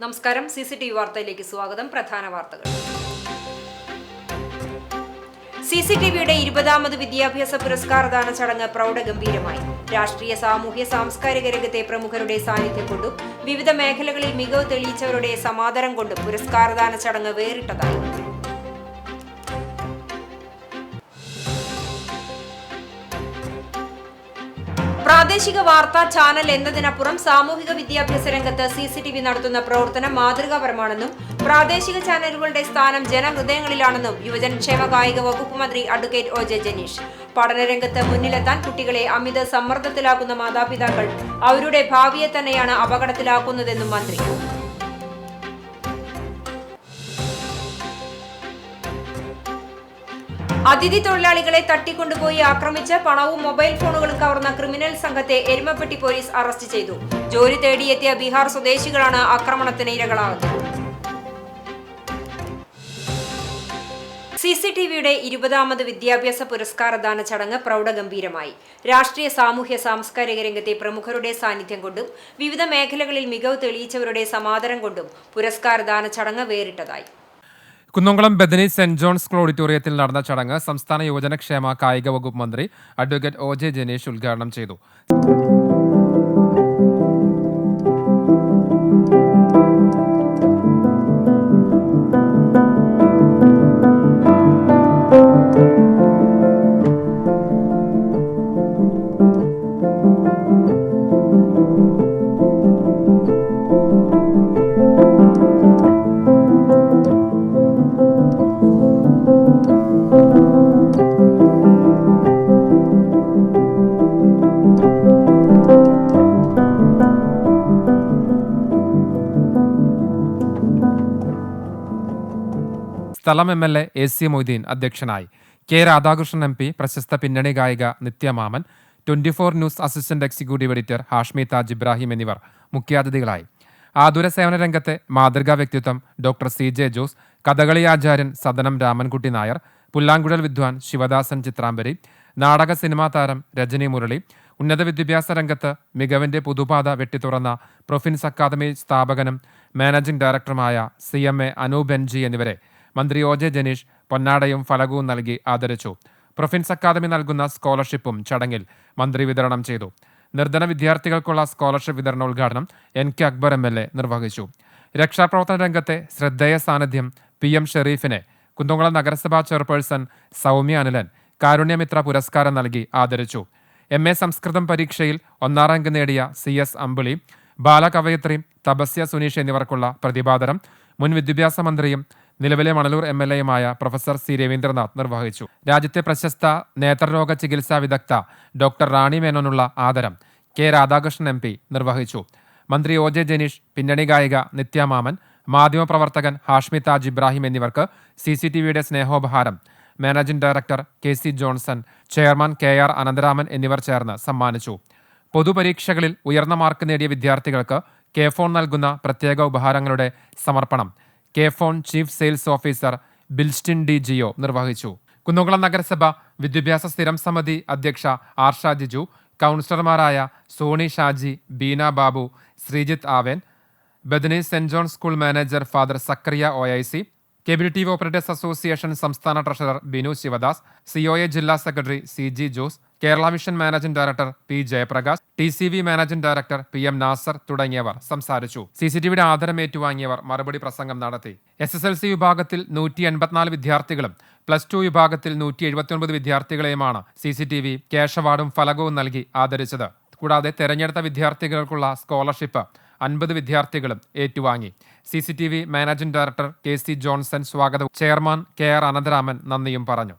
നമസ്കാരം. CCTV വാർത്തയിലേക്ക് സ്വാഗതം. പ്രധാന വാർത്തകൾ. CCTVയുടെ 20ാമത് വിദ്യാഭ്യാസ പുരസ്കാരദാന ചടങ്ങ് പ്രൗഢഗംഭീരമായി. രാഷ്ട്രീയ, സാമൂഹ്യ, സാംസ്കാരിക രംഗത്തെ പ്രമുഖരുടെ സാന്നിധ്യം കൊണ്ടും വിവിധ മേഖലകളിൽ മികവ് തെളിയിച്ചവരുടെ സമാദരം കൊണ്ടും പുരസ്കാരദാന ചടങ്ങ് വേറിട്ടതായി. പ്രാദേശിക വാർത്താ ചാനൽ എന്നതിനപ്പുറം സാമൂഹിക വിദ്യാഭ്യാസ രംഗത്ത് CCTV നടത്തുന്ന പ്രവർത്തനം മാതൃകാപരമാണെന്നും പ്രാദേശിക ചാനലുകളുടെ സ്ഥാനം ജനഹൃദയങ്ങളിലാണെന്നും യുവജനക്ഷേമ കായിക വകുപ്പ് മന്ത്രി അഡ്വക്കേറ്റ് OJ ജനീഷ്. പഠനരംഗത്ത് മുന്നിലെത്താൻ കുട്ടികളെ അമിത സമ്മർദ്ദത്തിലാക്കുന്ന മാതാപിതാക്കൾ അവരുടെ ഭാവിയെ തന്നെയാണ് അപകടത്തിലാക്കുന്നതെന്നും മന്ത്രി. അതിഥി തൊഴിലാളികളെ തട്ടിക്കൊണ്ടുപോയി ആക്രമിച്ച് പണവും മൊബൈൽ ഫോണുകളും കവർന്ന ക്രിമിനൽ സംഘത്തെ എരുമപ്പെട്ടി പോലീസ് അറസ്റ്റ് ചെയ്തു. ജോലി തേടിയെത്തിയ ബീഹാർ സ്വദേശികളാണ് ആക്രമണത്തിന് ഇരകളാകുന്നത്. CCTVയുടെ 20ാമത് വിദ്യാഭ്യാസ പുരസ്കാരദാന ചടങ്ങ് പ്രൗഢഗംഭീരമായി. രാഷ്ട്രീയ, സാമൂഹ്യ, സാംസ്കാരിക രംഗത്തെ പ്രമുഖരുടെ സാന്നിധ്യം കൊണ്ടും വിവിധ മേഖലകളിൽ മികവ് തെളിയിച്ചവരുടെ സമാദരം കൊണ്ടും പുരസ്കാരദാന ചടങ്ങ് വേറിട്ടതായി. Kunnamkulam Bethany Saint John's school ഓഡിറ്റോറിയത്തിൽ നടന്ന ചടങ്ങ് സംസ്ഥാന യുവജനക്ഷേമ കായിക വകുപ്പ് മന്ത്രി അഡ്വക്കേറ്റ് OJ ജനീഷ് ഉദ്ഘാടനം ചെയ്തു. സ്ഥലം MLA AC മൊയ്തീൻ അധ്യക്ഷനായി. K രാധാകൃഷ്ണൻ MP, പ്രശസ്ത പിന്നണി ഗായിക നിത്യമാമൻ, 24 news assistant executive editor Hashmi Taj Ibrahim എന്നിവർ മുഖ്യാതിഥികളായി. ആതുര സേവന രംഗത്തെ മാതൃകാ വ്യക്തിത്വം ഡോക്ടർ CJ ജോസ്, കഥകളി ആചാര്യൻ സദനം രാമൻകുട്ടി നായർ, പുല്ലാങ്കുഴൽ വിദ്വാൻ ശിവദാസൻ ചിത്രാംബരി, നാടക സിനിമാ താരം രജനി മുരളി, ഉന്നത വിദ്യാഭ്യാസ രംഗത്ത് മികവിന്റെ പുതുപാത വെട്ടിത്തുറന്ന പ്രൊഫിൻസ് അക്കാദമി സ്ഥാപകനും മാനേജിംഗ് ഡയറക്ടറുമായ CMA അനൂപ് NG എന്നിവരെ മന്ത്രി OJ ജനീഷ് പൊന്നാടയും ഫലകവും നൽകി ആദരിച്ചു. പ്രൊഫിൻസ് അക്കാദമി നൽകുന്ന സ്കോളർഷിപ്പും ചടങ്ങിൽ മന്ത്രി വിതരണം ചെയ്തു. നിർധന വിദ്യാർത്ഥികൾക്കുള്ള സ്കോളർഷിപ്പ് വിതരണോദ്ഘാടനം NK അക്ബർ MLA നിർവഹിച്ചു. രക്ഷാപ്രവർത്തന രംഗത്തെ ശ്രദ്ധേയ സാന്നിധ്യം PM ഷെരീഫിനെ കുന്നംകുളം നഗരസഭാ ചെയർപേഴ്സൺ സൗമ്യ അനിലൻ കാരുണ്യമിത്ര പുരസ്കാരം നൽകി ആദരിച്ചു. MA സംസ്കൃതം പരീക്ഷയിൽ 1ാം റാങ്ക് നേടിയ CS അമ്പിളി, ബാലകവയിത്രി തപസ്യ സുനീഷ് എന്നിവർക്കുള്ള പ്രതിഭാദരം മുൻ വിദ്യാഭ്യാസ മന്ത്രിയും നിലവിലെ മണലൂർ MLAയുമായ പ്രൊഫസർ C രവീന്ദ്രനാഥ് നിർവഹിച്ചു. രാജ്യത്തെ പ്രശസ്ത നേത്രരോഗ ചികിത്സാ വിദഗ്ധ ഡോക്ടർ റാണി മേനോനുള്ള ആദരം K രാധാകൃഷ്ണൻ MP നിർവഹിച്ചു. മന്ത്രി OJ ജനീഷ്, പിന്നണി ഗായിക നിത്യമാമൻ, മാധ്യമപ്രവർത്തകൻ ഹാഷ്മി താജ് ഇബ്രാഹിം എന്നിവർക്ക് CCTVയുടെ സ്നേഹോപഹാരം managing director KC Johnson, chairman KR Anantharaman എന്നിവർ ചേർന്ന് സമ്മാനിച്ചു. പൊതുപരീക്ഷകളിൽ ഉയർന്ന മാർക്ക് നേടിയ വിദ്യാർത്ഥികൾക്ക് K-ഫോൺ നൽകുന്ന പ്രത്യേക ഉപഹാരങ്ങളുടെ സമർപ്പണം KFON chief sales officer Bilstin D Jio നിർവഹിച്ചു. കുന്നംകുളം നഗരസഭ വിദ്യാഭ്യാസ സ്ഥിരം സമിതി അധ്യക്ഷ ആർഷ ജിജു, കൗൺസിലർമാരായ Sony Shaji, Beena Babu, Sreejith Aaven, Bethany Saint John school manager father Zachariah OIC, cable TV operators association സംസ്ഥാന ട്രഷറർ ബിനു ശിവദാസ്, COA ജില്ലാ secretary CG Jose, Kerala Vision managing director P Jayaprakash, TCV managing director PM Nasar തുടങ്ങിയവർ സംസാരിച്ചു. CCTVയുടെ ആദരം ഏറ്റുവാങ്ങിയവർ മറുപടി പ്രസംഗം നടത്തി. SSLC വിഭാഗത്തിൽ 184 വിദ്യാർത്ഥികളും +2 വിഭാഗത്തിൽ 179 വിദ്യാർത്ഥികളെയുമാണ് CCTV ക്യാഷ് അവാർഡും ഫലകവും നൽകി ആദരിച്ചത്. കൂടാതെ തെരഞ്ഞെടുത്ത വിദ്യാർത്ഥികൾക്കുള്ള സ്കോളർഷിപ്പ് 50 വിദ്യാർത്ഥികളും ഏറ്റുവാങ്ങി. CCTV managing director KC Johnson സ്വാഗതവും ചെയർമാൻ KR അനന്തരാമൻ നന്ദിയും പറഞ്ഞു.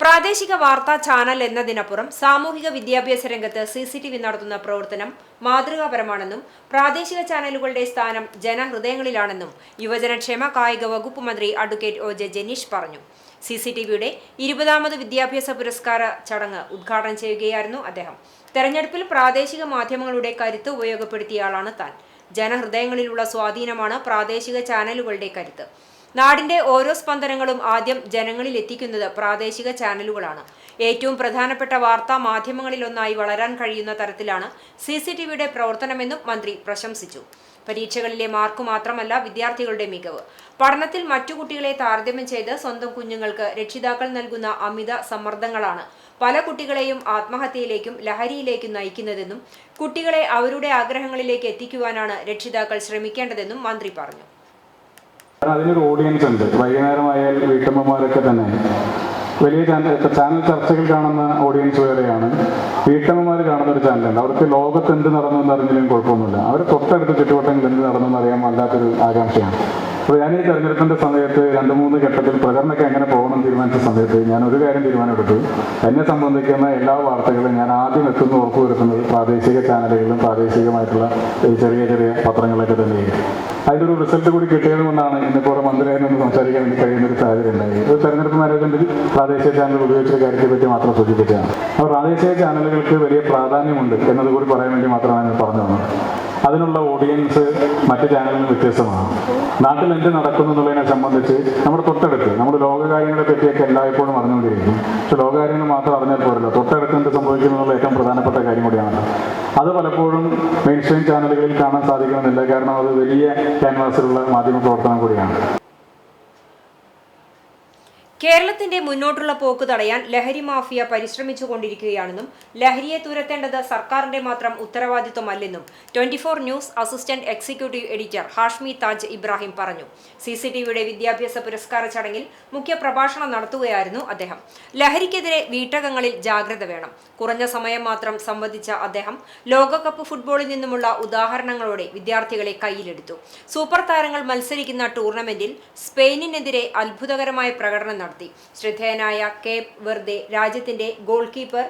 പ്രാദേശിക വാർത്താ ചാനൽ എന്നതിനപ്പുറം സാമൂഹിക വിദ്യാഭ്യാസ രംഗത്ത് CCTV നടത്തുന്ന പ്രവർത്തനം മാതൃകാപരമാണെന്നും പ്രാദേശിക ചാനലുകളുടെ സ്ഥാനം ജനഹൃദയങ്ങളിലാണെന്നും യുവജനക്ഷേമ കായിക വകുപ്പ് മന്ത്രി അഡ്വക്കേറ്റ് OJ ജനീഷ് പറഞ്ഞു. CCTVയുടെ 20ാമത് വിദ്യാഭ്യാസ പുരസ്കാര ചടങ്ങ് ഉദ്ഘാടനം ചെയ്യുകയായിരുന്നു അദ്ദേഹം. തെരഞ്ഞെടുപ്പിൽ പ്രാദേശിക മാധ്യമങ്ങളുടെ കരുത്ത് ഉപയോഗപ്പെടുത്തിയ ആളാണ് താൻ. ജനഹൃദയങ്ങളിലുള്ള സ്വാധീനമാണ് പ്രാദേശിക ചാനലുകളുടെ കരുത്ത്. നാടിന്റെ ഓരോ സ്പന്ദനങ്ങളും ആദ്യം ജനങ്ങളിൽ എത്തിക്കുന്നത് പ്രാദേശിക ചാനലുകളാണ്. ഏറ്റവും പ്രധാനപ്പെട്ട വാർത്താ മാധ്യമങ്ങളിലൊന്നായി വളരാൻ കഴിയുന്ന തരത്തിലാണ് CCTVയുടെ പ്രവർത്തനമെന്നും മന്ത്രി പ്രശംസിച്ചു. പരീക്ഷകളിലെ മാർക്ക് മാത്രമല്ല വിദ്യാർത്ഥികളുടെ മികവ്. പഠനത്തിൽ മറ്റു കുട്ടികളെ താരതമ്യം ചെയ്ത് സ്വന്തം കുഞ്ഞുങ്ങൾക്ക് രക്ഷിതാക്കൾ നൽകുന്ന അമിത സമ്മർദ്ദങ്ങളാണ് പല കുട്ടികളെയും ആത്മഹത്യയിലേക്കും ലഹരിയിലേക്കും നയിക്കുന്നതെന്നും കുട്ടികളെ അവരുടെ ആഗ്രഹങ്ങളിലേക്ക് എത്തിക്കുവാനാണ് രക്ഷിതാക്കൾ ശ്രമിക്കേണ്ടതെന്നും മന്ത്രി പറഞ്ഞു. അതിനൊരു ഓഡിയൻസ് ഉണ്ട്. വൈകുന്നേരമായാൽ വീട്ടമ്മമാരൊക്കെ തന്നെ വലിയ ചാനൽ ചർച്ചകൾ കാണുന്ന ഓഡിയൻസ് വേറെയാണ്. വീട്ടമ്മമാർ കാണുന്ന ഒരു ചാനലുണ്ട്. അവർക്ക് ലോകത്ത് എന്ത് നടന്നു എന്നറിഞ്ഞാലും കുഴപ്പമൊന്നുമില്ല. അവർ തൊട്ടടുത്ത ചുറ്റുവട്ടങ്ങളിൽ എന്ത് നടന്നു എന്നറിയാൻ വല്ലാത്തൊരു ആകാംക്ഷയാണ്. അപ്പോൾ ഞാൻ ഈ തെരഞ്ഞെടുപ്പിൻ്റെ സമയത്ത് 2-3 ഘട്ടത്തിൽ പ്രചരണമൊക്കെ എങ്ങനെ പോകണം തീരുമാനിച്ച സമയത്ത് ഞാൻ ഒരു കാര്യം തീരുമാനമെടുത്തു. എന്നെ സംബന്ധിക്കുന്ന എല്ലാ വാർത്തകളും ഞാൻ ആദ്യം ഉറപ്പുവരുത്തുന്നത് പ്രാദേശിക ചാനലുകളിലും പ്രാദേശികമായിട്ടുള്ള ചെറിയ ചെറിയ പത്രങ്ങളൊക്കെ തന്നെയായിരുന്നു. അതിൻ്റെ ഒരു റിസൾട്ട് കൂടി കിട്ടിയത് കൊണ്ടാണ് ഇന്നിപ്പോൾ മന്ത്രിയായി നിന്ന് സംസാരിക്കാൻ വേണ്ടി കഴിയുന്ന ഒരു സാഹചര്യം ഉണ്ടായി. ഒരു തെരഞ്ഞെടുപ്പ് മാനേജ്മെന്റിൽ പ്രാദേശിക ചാനലുകൾ ഉപയോഗിച്ച കാര്യത്തെ പറ്റി മാത്രം സൂചിപ്പിക്കുകയാണ്. അപ്പോൾ പ്രാദേശിക ചാനലുകൾക്ക് വലിയ പ്രാധാന്യമുണ്ട് എന്നതുകൂടി പറയാൻ വേണ്ടി മാത്രമാണ് ഞാൻ പറഞ്ഞു വന്നത്. അതിനുള്ള ഓഡിയൻസ് മറ്റ് ചാനലിൽ നിന്ന് വ്യത്യസ്തമാണ്. നാട്ടിൽ എന്ത് നടക്കുന്നു എന്നുള്ളതിനെ സംബന്ധിച്ച് നമ്മുടെ തൊട്ടടുത്ത് നമ്മൾ ലോകകാര്യങ്ങളെ പറ്റിയൊക്കെ എല്ലായ്പ്പോഴും അറിഞ്ഞുകൊണ്ടിരിക്കും. പക്ഷെ ലോകകാര്യങ്ങൾ മാത്രം അറിഞ്ഞാൽ പോരല്ലോ, തൊട്ടടുത്ത് എന്ത് സംഭവിക്കുന്നു എന്നുള്ള ഏറ്റവും പ്രധാനപ്പെട്ട കാര്യം കൂടിയാണ്. അത് പലപ്പോഴും മെയിൻ സ്ട്രീം ചാനലുകളിൽ കാണാൻ സാധിക്കണമെന്നില്ല. കാരണം അത് വലിയ ക്യാൻവാസിലുള്ള മാധ്യമ പ്രവർത്തനം കൂടിയാണ്. കേരളത്തിന്റെ മുന്നോട്ടുള്ള പോക്ക് തടയാൻ ലഹരി മാഫിയ പരിശ്രമിച്ചുകൊണ്ടിരിക്കുകയാണെന്നും ലഹരിയെ തുരത്തേണ്ടത് സർക്കാരിന്റെ മാത്രം ഉത്തരവാദിത്വമല്ലെന്നും 24 news assistant executive editor Hashmi Taj Ibrahim പറഞ്ഞു. CCTVയുടെ വിദ്യാഭ്യാസ പുരസ്കാര ചടങ്ങിൽ മുഖ്യ പ്രഭാഷണം നടത്തുകയായിരുന്നു അദ്ദേഹം. ലഹരിക്കെതിരെ വീട്ടകങ്ങളിൽ ജാഗ്രത വേണം. കുറഞ്ഞ സമയം മാത്രം സംവദിച്ച അദ്ദേഹം ലോകകപ്പ് ഫുട്ബോളിൽ നിന്നുമുള്ള ഉദാഹരണങ്ങളോടെ വിദ്യാർത്ഥികളെ കയ്യിലെടുത്തു. സൂപ്പർ താരങ്ങൾ മത്സരിക്കുന്ന ടൂർണമെന്റിൽ സ്പെയിനിനെതിരെ അത്ഭുതകരമായ പ്രകടനം നടത്തി. ശ്രദ്ധേയനായ കേപ്പ് വെർദെ രാജ്യത്തിന്റെ ഗോൾ കീപ്പർ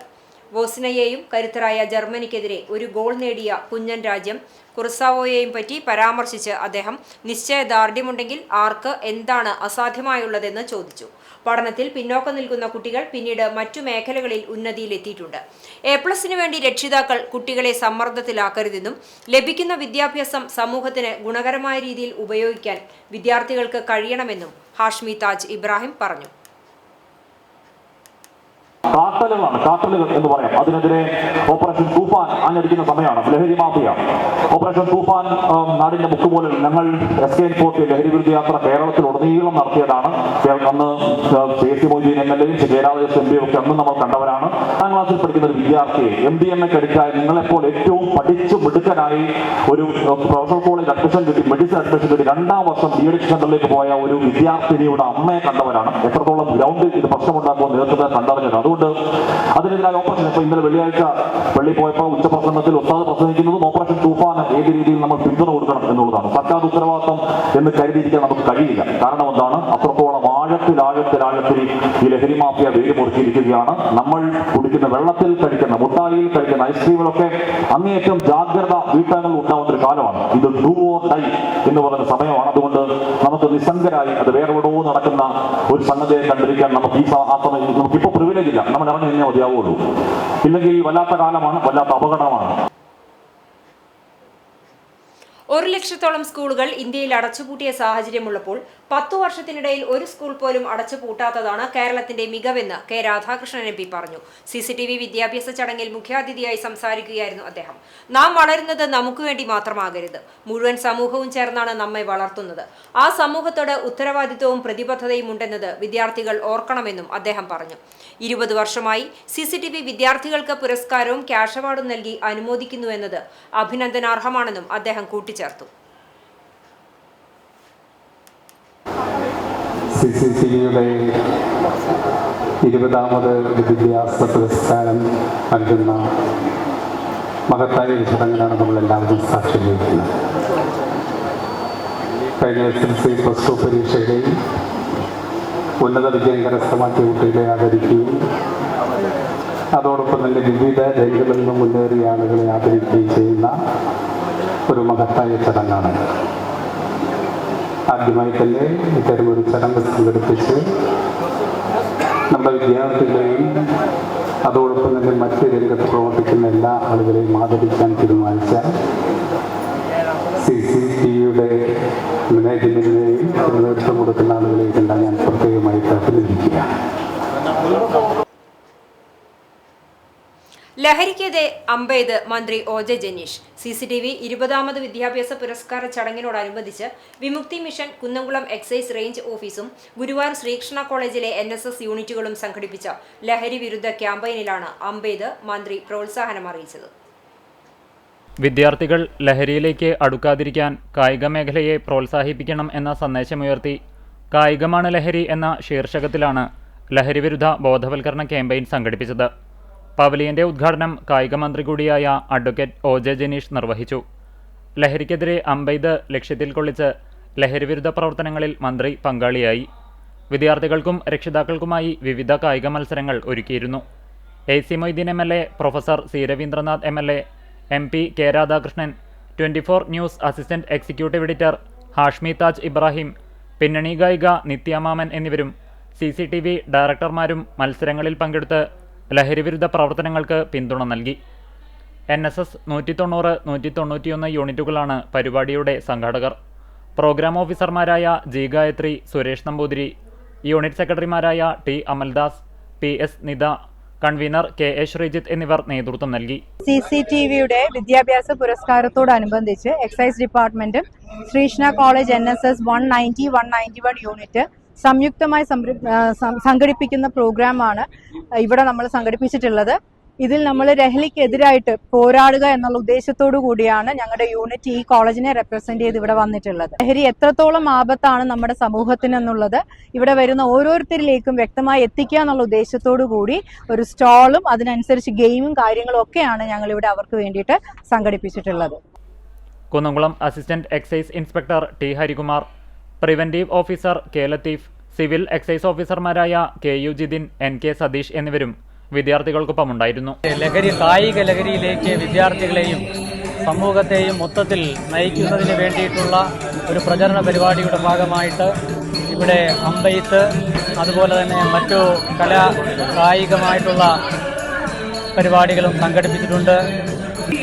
വോസ്നയെയും കരുത്തരായ ജർമ്മനിക്കെതിരെ ഒരു ഗോൾ നേടിയ കുഞ്ഞൻ രാജ്യം കുർസാവോയെയും പറ്റി പരാമർശിച്ച് അദ്ദേഹം നിശ്ചയദാർഢ്യമുണ്ടെങ്കിൽ ആർക്ക് എന്താണ് അസാധ്യമായുള്ളതെന്ന് ചോദിച്ചു. പഠനത്തിൽ പിന്നോക്കം നിൽക്കുന്ന കുട്ടികൾ പിന്നീട് മറ്റു മേഖലകളിൽ ഉന്നതിയിലെത്തിയിട്ടുണ്ട്. A+ന് വേണ്ടി രക്ഷിതാക്കൾ കുട്ടികളെ സമ്മർദ്ദത്തിലാക്കരുതെന്നും ലഭിക്കുന്ന വിദ്യാഭ്യാസം സമൂഹത്തിന് ഗുണകരമായ രീതിയിൽ ഉപയോഗിക്കാൻ വിദ്യാർത്ഥികൾക്ക് കഴിയണമെന്നും ഹാഷ്മി താജ് ഇബ്രാഹിം പറഞ്ഞു. കാട്ടലുകൾ എന്ന് പറയാം. അതിനെതിരെ ഓപ്പറേഷൻ തൂഫാൻ ആഞ്ഞടിക്കുന്ന സമയമാണ്. ലഹരി മാഫിയ ഓപ്പറേഷൻ തൂഫാൻ നാടിന്റെ മുക്കുമൂലിൽ ഞങ്ങൾ SK-4 ലഹരി വിരുദ്ധ യാത്ര കേരളത്തിലുടനീളം നടത്തിയതാണ്. അന്ന് KC Moideen MLA Jayaraj MB ഒക്കെ അന്ന് നമ്മൾ കണ്ടവരാണ്. 10ാം ക്ലാസ്സിൽ പഠിക്കുന്ന ഒരു വിദ്യാർത്ഥിയെ MDMA അടിക്കായി നിങ്ങളെപ്പോൾ ഏറ്റവും പഠിച്ചു മിടുക്കനായി ഒരു പ്രൊഫഷണൽ കോളേജ് അഡ്മിഷൻ കിട്ടി, മെഡിസിൻ അഡ്മിഷൻ കിട്ടി 2ാം വർഷം BEd സെന്ററിലേക്ക് പോയ ഒരു വിദ്യാർത്ഥിനിയുടെ അമ്മയെ കണ്ടവരാണ്. എത്രത്തോളം ഗ്രൗണ്ടിൽ ഇത് പ്രശ്നമുണ്ടാക്കുമെന്ന് നേതൃത്വത്തെ കണ്ടറിഞ്ഞത്. അതുകൊണ്ട് അതിനെതിരായ ഓപ്പറേഷൻ ഇപ്പോൾ ഇന്നലെ വെള്ളിയാഴ്ച പള്ളി പോയപ്പോൾ ഉച്ചപ്രസംഗത്തിൽ ഉസ്താദ് പ്രസംഗിക്കുന്നതും ഓപ്പറേഷൻ തൂഫാൻ ഏത് രീതിയിൽ നമ്മൾ പിന്തുണ കൊടുക്കണം എന്നുള്ളതാണ്. സർക്കാർ ഉത്തരവാദിത്വം എന്ന് കരുതിയിരിക്കാൻ നമുക്ക് കഴിയില്ല. കാരണം എന്താണ്, അത്രത്തോളം ആഴത്തിൽ ഈ ലഹരി മാഫിയ വേര് മുറുക്കിയിരിക്കുകയാണ്. നമ്മൾ കുടിക്കുന്ന വെള്ളത്തിൽ കഴിക്കുന്ന മുട്ടായിയിൽ കഴിക്കുന്ന ഐസ്ക്രീമുകളൊക്കെ അങ്ങേയറ്റം ജാഗ്രത വീട്ടാങ്ങളിൽ ഉണ്ടാവുന്ന ഒരു കാലമാണ്. ഇത് ഡു ഓർ ഡൈ എന്ന് പറയുന്ന സമയമാണ്. അതുകൊണ്ട് നമുക്ക് നിസ്സംഗരായി അത് വേറെ എവിടെയോ നടക്കുന്ന ഒരു സംഗതിയെ കണ്ടിരിക്കാൻ നമുക്ക് ആ സമയം നമുക്കിപ്പോൾ പ്രിവിലേജ് ഇല്ല. നമ്മൾ ഇറങ്ങി തന്നെ മതിയാവുള്ളൂ. ഇല്ലെങ്കിൽ വല്ലാത്ത കാലമാണ്, വല്ലാത്ത അപകടമാണ്. 1 ലക്ഷത്തോളം സ്കൂളുകൾ ഇന്ത്യയിൽ അടച്ചുപൂട്ടിയ സാഹചര്യമുള്ളപ്പോൾ 10 വർഷത്തിനിടയിൽ ഒരു സ്കൂൾ പോലും അടച്ചുപൂട്ടാത്തതാണ് കേരളത്തിന്റെ മികവെന്ന് K. രാധാകൃഷ്ണൻ MP പറഞ്ഞു. CCTV വിദ്യാഭ്യാസ ചടങ്ങിൽ മുഖ്യാതിഥിയായി സംസാരിക്കുകയായിരുന്നു അദ്ദേഹം. നാം വളരുന്നത് നമുക്ക് വേണ്ടി മാത്രമാകരുത്, മുഴുവൻ സമൂഹവും ചേർന്നാണ് നമ്മെ വളർത്തുന്നത്. ആ സമൂഹത്തോട് ഉത്തരവാദിത്വവും പ്രതിബദ്ധതയും ഉണ്ടെന്നത് വിദ്യാർത്ഥികൾ ഓർക്കണമെന്നും അദ്ദേഹം പറഞ്ഞു. 20 വർഷമായി CCTV വിദ്യാർത്ഥികൾക്ക് പുരസ്കാരവും ക്യാഷ് അവാർഡും നൽകി അനുമോദിക്കുന്നുവെന്നത് അഭിനന്ദനാർഹമാണെന്നും അദ്ദേഹം കൂട്ടിച്ചേർത്തു. CCTVയുടെ 20ാമത് വിദ്യാഭ്യാസ പുരസ്കാരം നൽകുന്ന മഹത്തായ ചടങ്ങിലാണ് നമ്മളെല്ലാവരും സാക്ഷ്യം വഹിക്കുന്നത്. കഴിഞ്ഞ SSLC+2 പരീക്ഷയുടെയും ഉന്നത വിജയം കരസ്ഥമാക്കിയ കുട്ടികളെ ആദരിക്കുകയും അതോടൊപ്പം തന്നെ വിവിധ രംഗങ്ങളിൽ നിന്നും മുന്നേറിയ ആളുകളെ ആദരിക്കുകയും ചെയ്യുന്ന ഒരു മഹത്തായ ചടങ്ങാണ്. ആദ്യമായി തന്നെ ഇത്തരമൊരു ചടങ്ങ് സംഘടിപ്പിച്ച് നമ്മുടെ വിദ്യാർത്ഥികളെയും അതോടൊപ്പം തന്നെ മറ്റ് രംഗത്ത് പ്രവർത്തിക്കുന്ന എല്ലാ ആളുകളെയും ആദരിക്കാൻ തീരുമാനിച്ച CCTVയുടെ മാനേജ്മെന്റിനെയും സമരത്തിന് നേതൃത്വം കൊടുക്കുന്ന ആളുകളെല്ലാം ഞാൻ പ്രത്യേകമായിട്ട് അഭിനന്ദിക്കുകയാണ്. ലഹരിക്കെതിരെ അമ്പെയ്ത് മന്ത്രി OJ ജനീഷ്. CCTV 20ാമത് വിദ്യാഭ്യാസ പുരസ്കാര ചടങ്ങിനോടനുബന്ധിച്ച് വിമുക്തി മിഷൻ കുന്നംകുളം എക്സൈസ് റേഞ്ച് ഓഫീസും ഗുരുവായൂർ ശ്രീകൃഷ്ണ കോളേജിലെ NSS യൂണിറ്റുകളും സംഘടിപ്പിച്ച ലഹരി വിരുദ്ധ ക്യാമ്പയിനിലാണ് അമ്പെയ്ത് മന്ത്രി പ്രോത്സാഹനം അറിയിച്ചത്. വിദ്യാർത്ഥികൾ ലഹരിയിലേക്ക് അടുക്കാതിരിക്കാൻ കായിക മേഖലയെ പ്രോത്സാഹിപ്പിക്കണം എന്ന സന്ദേശമുയർത്തി കായികമാണ് ലഹരി എന്ന ശീർഷകത്തിലാണ് ലഹരിവിരുദ്ധ ബോധവൽക്കരണ ക്യാമ്പയിൻ സംഘടിപ്പിച്ചത്. പവലിയന്റെ ഉദ്ഘാടനം കായിക മന്ത്രി കൂടിയായ അഡ്വക്കേറ്റ് OJ ജനീഷ് നിർവഹിച്ചു. ലഹരിക്കെതിരെ അമ്പെയ്ത് ലക്ഷ്യത്തിൽ കൊള്ളിച്ച് ലഹരിവിരുദ്ധ പ്രവർത്തനങ്ങളിൽ മന്ത്രി പങ്കാളിയായി. വിദ്യാർത്ഥികൾക്കും രക്ഷിതാക്കൾക്കുമായി വിവിധ കായിക മത്സരങ്ങൾ ഒരുക്കിയിരുന്നു. AC Moideen MLA, professor C Raveendranath MLA, MP K Radhakrishnan, 24 news assistant executive editor Hashmi Taj Ibrahim, പിന്നണി ഗായിക നിത്യമാമൻ എന്നിവരും CCTV ഡയറക്ടർമാരും മത്സരങ്ങളിൽ പങ്കെടുത്ത് ലഹരിവിരുദ്ധ പ്രവർത്തനങ്ങൾക്ക് പിന്തുണ നൽകി. NSS 190, 191 യൂണിറ്റുകളാണ് പരിപാടിയുടെ സംഘാടകർ. പ്രോഗ്രാം ഓഫീസർമാരായ G ഗായത്രി, സുരേഷ് നമ്പൂതിരി, യൂണിറ്റ് സെക്രട്ടറിമാരായ T Amaldas, PS Nitha, convener KA Sreejith എന്നിവർ നേതൃത്വം നൽകി. CCTVയുടെ വിദ്യാഭ്യാസ പുരസ്കാരത്തോടനുബന്ധിച്ച് എക്സൈസ് ഡിപ്പാർട്ട്മെന്റും ശ്രീകൃഷ്ണ കോളേജ് NSS 190, 191 യൂണിറ്റ് സംയുക്തമായി സംഘടിപ്പിക്കുന്ന പ്രോഗ്രാമാണ് ഇവിടെ നമ്മൾ സംഘടിപ്പിച്ചിട്ടുള്ളത്. ഇതിൽ നമ്മൾ ലഹരിക്കെതിരായിട്ട് പോരാടുക എന്നുള്ള ഉദ്ദേശത്തോടു കൂടിയാണ് ഞങ്ങളുടെ യൂണിറ്റ് ഈ കോളേജിനെ റെപ്രസെന്റ് ചെയ്ത് ഇവിടെ വന്നിട്ടുള്ളത്. ലഹരി എത്രത്തോളം ആപത്താണ് നമ്മുടെ സമൂഹത്തിന് എന്നുള്ളത് ഇവിടെ വരുന്ന ഓരോരുത്തരിലേക്കും വ്യക്തമായി എത്തിക്കുക എന്നുള്ള ഉദ്ദേശത്തോടു കൂടി ഒരു സ്റ്റാളും അതിനനുസരിച്ച് ഗെയിമും കാര്യങ്ങളും ഒക്കെയാണ് ഞങ്ങൾ ഇവിടെ അവർക്ക് വേണ്ടിയിട്ട് സംഘടിപ്പിച്ചിട്ടുള്ളത്. Kunnamkulam assistant excise inspector T Harikumar, preventive officer K Latheef, civil excise ഓഫീസർമാരായ KU ജിതിൻ, NK സതീഷ് എന്നിവരും വിദ്യാർത്ഥികൾക്കൊപ്പമുണ്ടായിരുന്നു. കായിക ലഹരിയിലേക്ക് വിദ്യാർത്ഥികളെയും സമൂഹത്തെയും മൊത്തത്തിൽ നയിക്കുന്നതിന് വേണ്ടിയിട്ടുള്ള ഒരു പ്രചരണ പരിപാടിയുടെ ഭാഗമായിട്ട് ഇവിടെ അമ്പെയ്ത്ത്, അതുപോലെ തന്നെ മറ്റു കായികമായിട്ടുള്ള പരിപാടികളും സംഘടിപ്പിച്ചിട്ടുണ്ട്.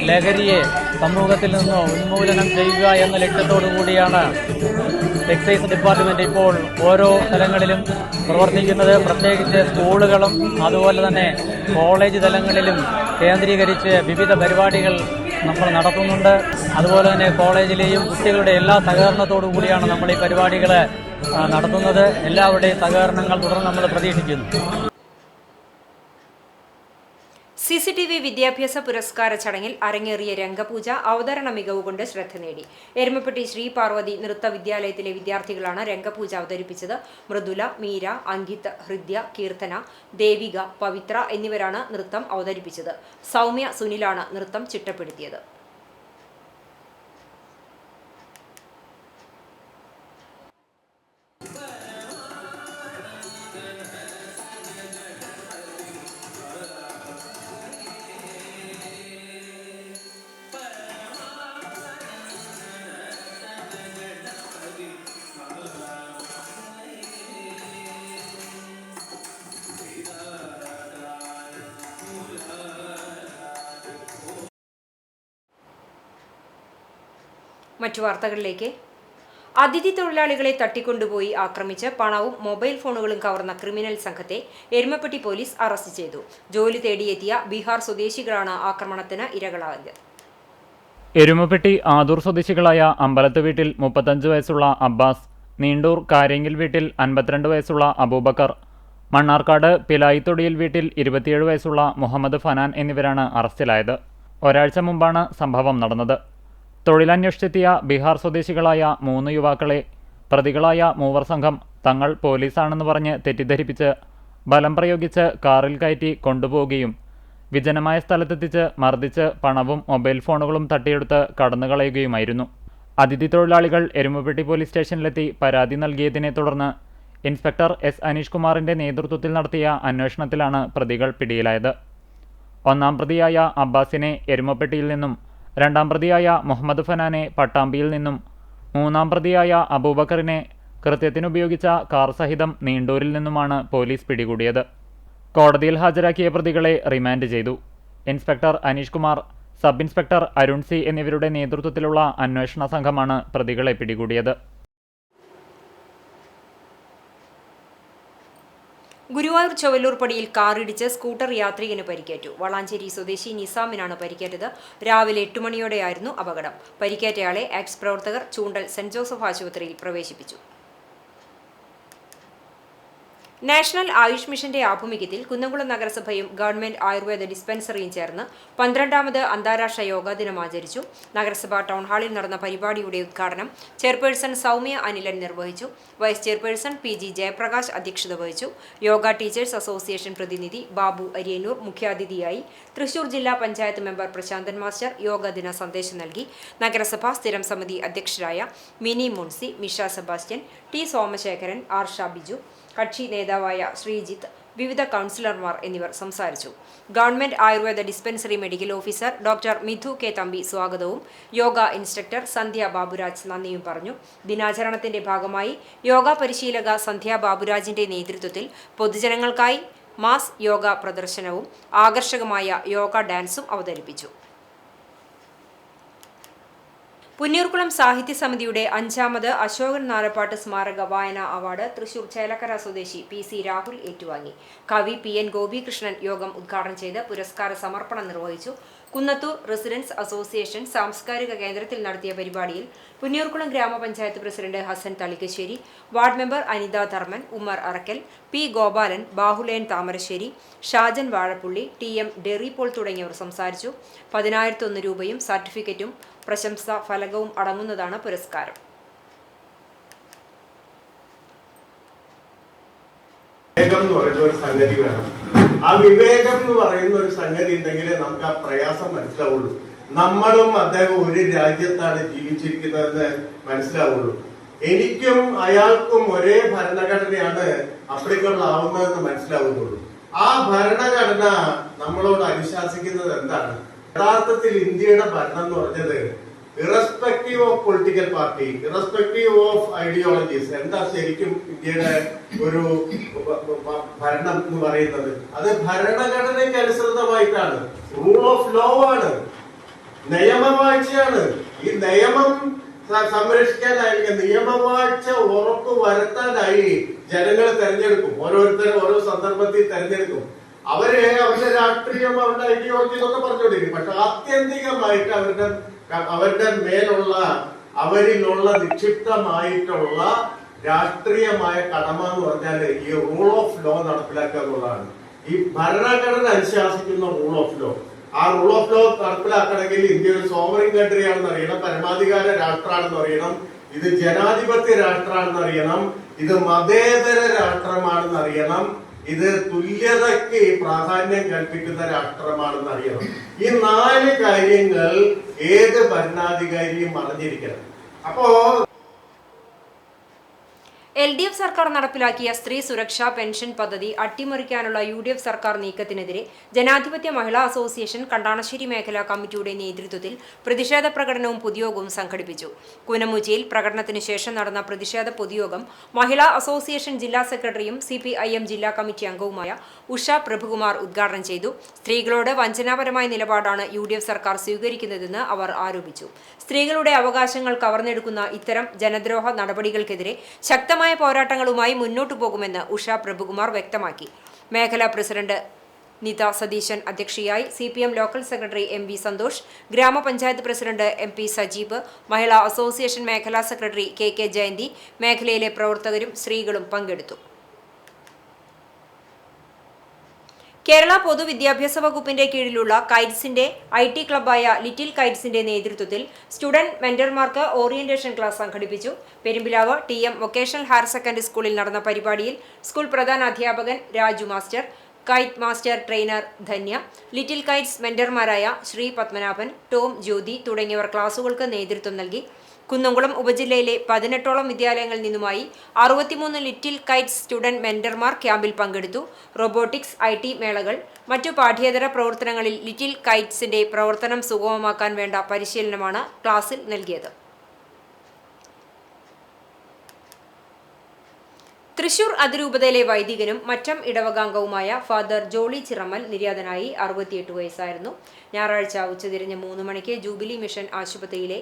ലഹരിയെ സമൂഹത്തിൽ നിന്ന് ഉന്മൂലനം ചെയ്യുക എന്ന ലക്ഷ്യത്തോടു കൂടിയാണ് എക്സൈസ് ഡിപ്പാർട്ട്മെന്റ് ഇപ്പോൾ ഓരോ സ്ഥലങ്ങളിലും പ്രവർത്തിക്കുന്നത്. പ്രത്യേകിച്ച് സ്കൂളുകളും അതുപോലെ തന്നെ കോളേജ് തലങ്ങളിലും കേന്ദ്രീകരിച്ച് വിവിധ പരിപാടികൾ നമ്മൾ നടത്തുന്നുണ്ട്. അതുപോലെ തന്നെ കോളേജിലെയും കുട്ടികളുടെ എല്ലാ സഹകരണത്തോടു കൂടിയാണ് നമ്മൾ ഈ പരിപാടികൾ നടത്തുന്നത്. എല്ലാവരുടെയും സഹകരണങ്ങൾ തുടർന്ന് നമ്മൾ പ്രതീക്ഷിക്കുന്നു. CCTV വിദ്യാഭ്യാസ പുരസ്കാര ചടങ്ങിൽ അരങ്ങേറിയ രംഗപൂജ അവതരണ മികവ് കൊണ്ട് ശ്രദ്ധ നേടി. എരുമപ്പെട്ടി ശ്രീ പാർവതി നൃത്ത വിദ്യാലയത്തിലെ വിദ്യാർത്ഥികളാണ് രംഗപൂജ അവതരിപ്പിച്ചത്. മൃദുല, മീര, അങ്കിത്, ഹൃദ്യ, കീർത്തന, ദേവിക, പവിത്ര എന്നിവരാണ് നൃത്തം അവതരിപ്പിച്ചത്. സൗമ്യ സുനിലാണ് നൃത്തം ചിട്ടപ്പെടുത്തിയത്. മറ്റു വാർത്തകളിലേക്ക്. അതിഥി തൊഴിലാളികളെ തട്ടിക്കൊണ്ടുപോയി ആക്രമിച്ച് പണവും മൊബൈൽ ഫോണുകളും കവർന്ന ക്രിമിനൽ സംഘത്തെ എരുമപ്പെട്ടി പോലീസ് അറസ്റ്റ് ചെയ്തു. ജോലി തേടിയെത്തിയ ബീഹാർ സ്വദേശികളാണ് ആക്രമണത്തിന് ഇരകളായത്. എരുമപ്പെട്ടി ആദൂർ സ്വദേശികളായ അമ്പലത്ത് വീട്ടിൽ 35 വയസ്സുള്ള അബ്ബാസ്, നീണ്ടൂർ കാരേങ്കിൽ വീട്ടിൽ 52 വയസ്സുള്ള അബൂബക്കർ, മണ്ണാർക്കാട് പിലായിത്തൊടിയിൽ വീട്ടിൽ 27 വയസ്സുള്ള മുഹമ്മദ് ഫനാൻ എന്നിവരാണ് അറസ്റ്റിലായത്. ഒരാഴ്ച മുമ്പാണ് സംഭവം നടന്നത്. തൊഴിലന്വേഷിച്ചെത്തിയ ബീഹാർ സ്വദേശികളായ 3 യുവാക്കളെ പ്രതികളായ മൂവർ സംഘം തങ്ങൾ പോലീസാണെന്ന് പറഞ്ഞ് തെറ്റിദ്ധരിപ്പിച്ച് ബലം പ്രയോഗിച്ച് കാറിൽ കയറ്റി കൊണ്ടുപോവുകയും വിജനമായ സ്ഥലത്തെത്തിച്ച് മർദ്ദിച്ച് പണവും മൊബൈൽ ഫോണുകളും തട്ടിയെടുത്ത് കടന്നുകളയുകയുമായിരുന്നു. അതിഥി തൊഴിലാളികൾ എരുമപ്പെട്ടി പോലീസ് സ്റ്റേഷനിലെത്തി പരാതി നൽകിയതിനെ തുടർന്ന് ഇൻസ്പെക്ടർ S അനീഷ് കുമാറിന്റെ നേതൃത്വത്തിൽ നടത്തിയ അന്വേഷണത്തിലാണ് പ്രതികൾ പിടിയിലായത്. ഒന്നാം പ്രതിയായ അബ്ബാസിനെ എരുമപ്പെട്ടിയിൽ നിന്നും, രണ്ടാം പ്രതിയായ മുഹമ്മദ് ഫനാനെ പട്ടാമ്പിയിൽ നിന്നും, മൂന്നാം പ്രതിയായ അബൂബക്കറിനെ കൃത്യത്തിനുപയോഗിച്ച കാർ സഹിതം നീണ്ടൂരിൽ നിന്നുമാണ് പോലീസ് പിടികൂടിയത്. കോടതിയിൽ ഹാജരാക്കിയ പ്രതികളെ റിമാൻഡ് ചെയ്തു. Inspector Aneesh Kumar, sub inspector Arun C എന്നിവരുടെ നേതൃത്വത്തിലുള്ള അന്വേഷണ സംഘമാണ് പ്രതികളെ പിടികൂടിയത്. ഗുരുവായൂർ ചൊവ്വല്ലൂർ പടിയിൽ കാറിടിച്ച് സ്കൂട്ടർ യാത്രികന് പരിക്കേറ്റു. വളാഞ്ചേരി സ്വദേശി നിസാമിനാണ് പരിക്കേറ്റത്. രാവിലെ 8 മണിയോടെയായിരുന്നു അപകടം. പരിക്കേറ്റയാളെ ആക്സ് പ്രവർത്തകർ ചൂണ്ടൽ സെന്റ് ജോസഫ് ആശുപത്രിയിൽ പ്രവേശിപ്പിച്ചു. നാഷണൽ ആയുഷ് മിഷന്റെ ആഭിമുഖ്യത്തിൽ കുന്നംകുളം നഗരസഭയും ഗവൺമെന്റ് ആയുർവേദ ഡിസ്പെൻസറിയും ചേർന്ന് 12ാമത് അന്താരാഷ്ട്ര യോഗാ ദിനം ആചരിച്ചു. നഗരസഭ ടൗൺ ഹാളിൽ നടന്ന പരിപാടിയുടെ ഉദ്ഘാടനം ചെയർപേഴ്സൺ സൗമ്യ അനിലൻ നിർവഹിച്ചു. വൈസ് ചെയർപേഴ്സൺ PG ജയപ്രകാശ് അധ്യക്ഷത വഹിച്ചു. യോഗ ടീച്ചേഴ്സ് അസോസിയേഷൻ പ്രതിനിധി ബാബു അരിയന്നൂർ മുഖ്യാതിഥിയായി. തൃശൂർ ജില്ലാ പഞ്ചായത്ത് മെമ്പർ പ്രശാന്തൻ മാസ്റ്റർ യോഗാ ദിന സന്ദേശം നൽകി. നഗരസഭാ സ്ഥിരം സമിതി അധ്യക്ഷരായ Mini Munsi, Misha Sebastian, T Somasekharan, R Shabiju, കക്ഷി നേതാവായ ശ്രീജിത്ത്, വിവിധ കൗൺസിലർമാർ എന്നിവർ സംസാരിച്ചു. Government Ayurveda dispensary medical officer doctor Mithu K Thampi സ്വാഗതവും യോഗ ഇൻസ്ട്രക്ടർ സന്ധ്യ ബാബുരാജ് നന്ദിയും പറഞ്ഞു. ദിനാചരണത്തിന്റെ ഭാഗമായി യോഗ പരിശീലക സന്ധ്യ ബാബുരാജിന്റെ നേതൃത്വത്തിൽ പൊതുജനങ്ങൾക്കായി മാസ് യോഗ പ്രദർശനവും ആകർഷകമായ യോഗ ഡാൻസും അവതരിപ്പിച്ചു. പുന്നൂർകുളം സാഹിത്യ സമിതിയുടെ 5ാമത് അശോകൻ നാലപ്പാട്ട് സ്മാരക വായനാ അവാർഡ് തൃശൂർ ചേലക്കര സ്വദേശി PC രാഹുൽ ഏറ്റുവാങ്ങി. കവി PN ഗോപികൃഷ്ണൻ യോഗം ഉദ്ഘാടനം ചെയ്ത് പുരസ്കാര സമർപ്പണം നിർവഹിച്ചു. കുന്നത്തൂർ റെസിഡൻസ് അസോസിയേഷൻ സാംസ്കാരിക കേന്ദ്രത്തിൽ നടത്തിയ പരിപാടിയിൽ പുന്നൂർകുളം ഗ്രാമപഞ്ചായത്ത് president Hassan Thalikkassery, ward member Anitha Dharman, Ummer Arakkal, P Gopalan, Bahulen Thamarassery, Shajan Vazhappully, TM ഡെറി Paul തുടങ്ങിയവർ സംസാരിച്ചു. 10,001 രൂപയും സർട്ടിഫിക്കറ്റും പ്രശംസാ ഫലകവും അടങ്ങുന്നതാണ് പുരസ്കാരം. ആ വിവേകം എന്ന് പറയുന്ന ഒരു സംഗതി ഉണ്ടെങ്കിലേ നമുക്ക് ആ പ്രയാസം മനസ്സിലാവുള്ളൂ. നമ്മളും അദ്ദേഹം ഒരു രാജ്യത്താണ് ജീവിച്ചിരിക്കുന്നതെന്ന് മനസ്സിലാവുള്ളൂ. എനിക്കും അയാൾക്കും ഒരേ ഭരണഘടനയാണ് അപ്ലിക്കബിൾ ആവുന്നതെന്ന് മനസ്സിലാവുന്നുള്ളൂ. ആ ഭരണഘടന നമ്മളോട് അനുശാസിക്കുന്നത് എന്താണ്? യഥാർത്ഥത്തിൽ ഇന്ത്യയുടെ ഭരണം എന്ന് പറഞ്ഞത് irrespective of political party, irrespective of ideologies, എന്താ ശരിക്കും ഇന്ത്യയുടെ ഒരു ഭരണം എന്ന് പറയുന്നത്? അത് ഭരണഘടനയ്ക്ക് അനുസൃതമായിട്ടാണ്. റൂൾ ഓഫ് ലോ ആണ്, നിയമവാഴ്ചയാണ്. ഈ നിയമം സംരക്ഷിക്കാനായി, നിയമവാഴ്ച ഉറപ്പ് വരുത്താനായി ജനങ്ങൾ തെരഞ്ഞെടുക്കും. ഓരോരുത്തരും ഓരോ സന്ദർഭത്തിൽ തെരഞ്ഞെടുക്കും. അവരെ അവരുടെ രാഷ്ട്രീയം, അവരുടെ ഐഡിയോളജി എന്നൊക്കെ പറഞ്ഞുകൊണ്ടിരിക്കും. പക്ഷെ ആത്യന്തികമായിട്ട് അവരുടെ മേലുള്ള, അവരിലുള്ള നിക്ഷിപ്തമായിട്ടുള്ള രാഷ്ട്രീയമായ കടമ എന്ന് പറഞ്ഞാൽ ഈ റൂൾ ഓഫ് ലോ നടപ്പിലാക്കുക എന്നുള്ളതാണ്. ഈ ഭരണഘടന അനുശാസിക്കുന്ന റൂൾ ഓഫ് ലോ. ആ റൂൾ ഓഫ് ലോ നടപ്പിലാക്കണമെങ്കിൽ ഇന്ത്യ ഒരു സോവറിൻ കൺട്രി ആണെന്ന് അറിയണം, പരമാധികാര രാഷ്ട്രമാണെന്ന് അറിയണം, ഇത് ജനാധിപത്യ രാഷ്ട്രമാണെന്ന് അറിയണം, ഇത് മതേതര രാഷ്ട്രമാണെന്ന് അറിയണം, ഇത് തുല്യതയ്ക്ക് പ്രാധാന്യം കൽപ്പിക്കുന്ന രാഷ്ട്രമാണെന്ന് അറിയണം. ഈ 4 കാര്യങ്ങൾ ഏത് ഭരണാധികാരിയും അറിഞ്ഞിരിക്കണം. അപ്പോ LDF സർക്കാർ നടപ്പിലാക്കിയ സ്ത്രീ സുരക്ഷാ പെൻഷൻ പദ്ധതി അട്ടിമറിക്കാനുള്ള UDF സർക്കാർ നീക്കത്തിനെതിരെ ജനാധിപത്യ മഹിളാ അസോസിയേഷൻ കണ്ടാണശ്ശേരി മേഖലാ കമ്മിറ്റിയുടെ നേതൃത്വത്തിൽ പ്രതിഷേധ പ്രകടനവും പൊതുയോഗവും സംഘടിപ്പിച്ചു. കൂനമുച്ചിയിൽ പ്രകടനത്തിന് ശേഷം നടന്ന പ്രതിഷേധ പൊതുയോഗം മഹിളാ അസോസിയേഷൻ ജില്ലാ സെക്രട്ടറിയും CPIM ജില്ലാ കമ്മിറ്റി അംഗവുമായ ഉഷ പ്രഭുകുമാർ ഉദ്ഘാടനം ചെയ്തു. സ്ത്രീകളോട് വഞ്ചനാപരമായ നിലപാടാണ് UDF സർക്കാർ സ്വീകരിക്കുന്നതെന്ന് അവർ ആരോപിച്ചു. സ്ത്രീകളുടെ അവകാശങ്ങൾ കവർന്നെടുക്കുന്ന ഇത്തരം ജനദ്രോഹ നടപടികൾക്കെതിരെ ശക്തമായ പോരാട്ടങ്ങളുമായി മുന്നോട്ടു പോകുമെന്ന് ഉഷ പ്രഭുകുമാർ വ്യക്തമാക്കി. മേഖലാ പ്രസിഡന്റ് നിത സതീശൻ അധ്യക്ഷയായി. CPM local secretary MV Santhosh, ഗ്രാമപഞ്ചായത്ത് president MP Sajeeb, Mahila association മേഖലാ സെക്രട്ടറി KK ജയന്തി, മേഖലയിലെ പ്രവർത്തകരും സ്ത്രീകളും പങ്കെടുത്തു. കേരള പൊതുവിദ്യാഭ്യാസ വകുപ്പിന്റെ കീഴിലുള്ള കൈറ്റ്സിന്റെ IT ക്ലബ്ബായ ലിറ്റിൽ കൈറ്റ്സിന്റെ നേതൃത്വത്തിൽ സ്റ്റുഡന്റ് മെന്റർമാർക്ക് ഓറിയന്റേഷൻ ക്ലാസ് സംഘടിപ്പിച്ചു. Perumpilavu TM vocational higher secondary സ്കൂളിൽ നടന്ന പരിപാടിയിൽ സ്കൂൾ പ്രധാനാധ്യാപകൻ Raju master, kite master trainer Dhanya, little kites മെന്റർമാരായ ശ്രീ പത്മനാഭൻ, ടോം, ജ്യോതി തുടങ്ങിയവർ ക്ലാസുകൾക്ക് നേതൃത്വം നൽകി. കുന്നംകുളം ഉപജില്ലയിലെ 18ഓളം വിദ്യാലയങ്ങളിൽ നിന്നുമായി 63 ലിറ്റിൽ കൈറ്റ്സ് സ്റ്റുഡന്റ് മെന്റർമാർ ക്യാമ്പിൽ പങ്കെടുത്തു. റോബോട്ടിക്സ്, IT മേളകൾ, മറ്റു പാഠ്യേതര പ്രവർത്തനങ്ങളിൽ ലിറ്റിൽ കൈറ്റ്സിന്റെ പ്രവർത്തനം സുഗമമാക്കാൻ വേണ്ട പരിശീലനമാണ് ക്ലാസ്സിൽ നൽകിയത്. തൃശൂർ അതിരൂപതയിലെ വൈദികനും മറ്റം ഇടവകാംഗവുമായ ഫാദർ ജോളി ചിറമ്മൽ നിര്യാതനായി. 68 വയസ്സായിരുന്നു. ഞായറാഴ്ച ഉച്ചതിരിഞ്ഞ് 3 മണിക്ക് ജൂബിലി മിഷൻ ആശുപത്രിയിലെ